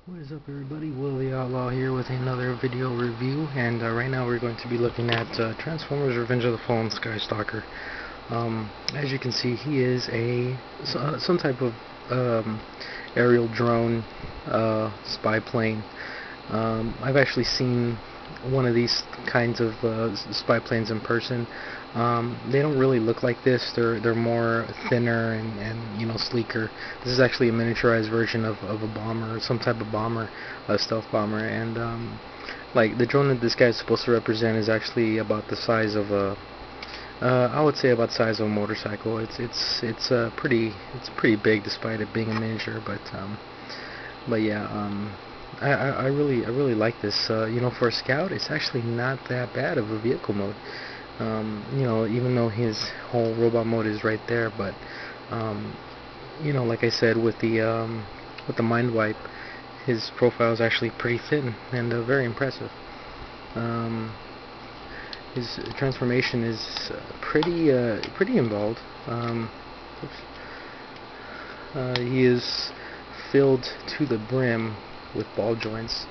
What is up, everybody? Will the Outlaw here with another video review, and right now we're going to be looking at Transformers Revenge of the Fallen Skystalker. As you can see, he is some type of aerial drone spy plane. I've actually seen one of these kinds of spy planes in person. They don't really look like this. They're more thinner and sleeker. This is actually a miniaturized version of a bomber, some type of bomber, a stealth bomber. And like the drone that this guy is supposed to represent is actually about the size of a I would say about the size of a motorcycle. It's pretty big despite it being a miniature, but yeah. I really like this. For a scout, it's actually not that bad of a vehicle mode. Even though his whole robot mode is right there, but like I said, with the mind wipe, his profile is actually pretty thin and very impressive. His transformation is pretty involved. He is filled to the brim with ball joints,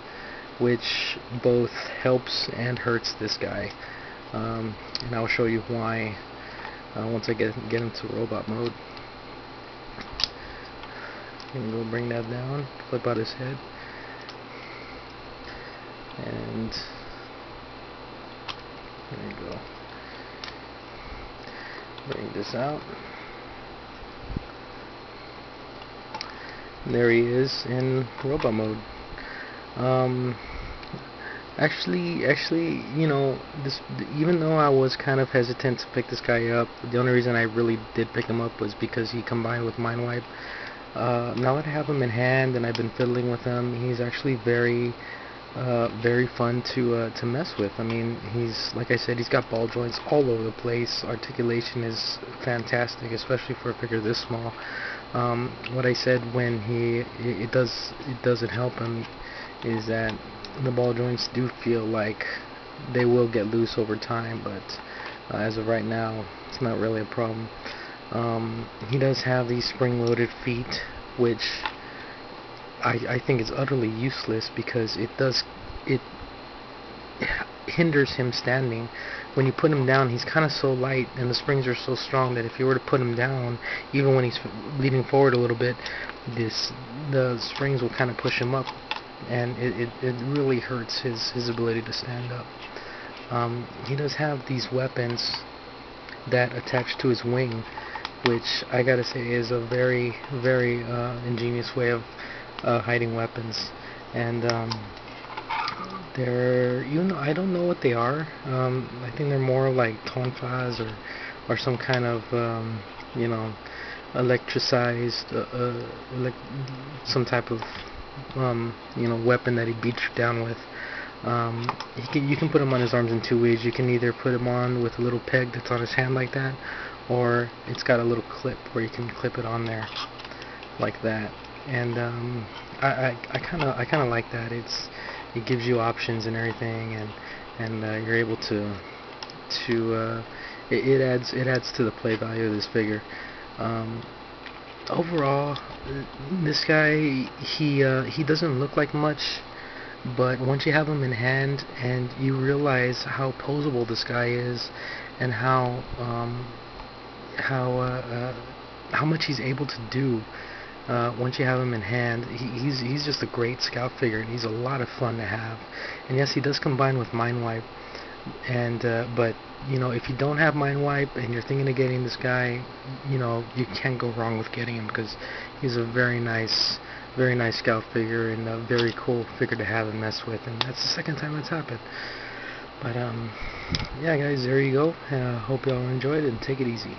which both helps and hurts this guy, and I'll show you why once I get into robot mode. I'm gonna go bring that down, flip out his head, and there you go. Bring this out. There he is in robot mode. Actually, this, even though I was kind of hesitant to pick this guy up, the only reason I really did pick him up was because he combined with Mind Wipe. Now that I have him in hand and I've been fiddling with him, he's actually very fun to mess with. I mean, like I said, he's got ball joints all over the place. Articulation is fantastic, especially for a figure this small. What I said when it doesn't help him is that the ball joints do feel like they will get loose over time, but as of right now, it's not really a problem. He does have these spring-loaded feet, which I think is utterly useless because it hinders him standing. When you put him down, he's kind of so light and the springs are so strong that if you were to put him down, even when he's leaning forward a little bit, the springs will kind of push him up, and it really hurts his ability to stand up. He does have these weapons that attach to his wing, which I gotta say is a very ingenious way of hiding weapons. And I don't know what they are. I think they're more like tonfas or some kind of electricized some type of weapon that he beats you down with. You can put him on his arms in two ways. You can either put him on with a little peg that's on his hand like that, or it's got a little clip where you can clip it on there like that. And I kind of like that. It gives you options and everything, and you're able to it adds to the play value of this figure. Overall, this guy, he doesn't look like much, but once you have him in hand and you realize how posable this guy is and how much he's able to do, once you have him in hand, he's just a great scout figure, and he's a lot of fun to have. And yes, he does combine with Mind Wipe, and but if you don't have Mind Wipe and you're thinking of getting this guy, you can't go wrong with getting him, because he's a very nice scout figure and a very cool figure to have and mess with. And that's the second time that's happened. But yeah, guys, there you go. Hope y'all enjoyed it, and take it easy.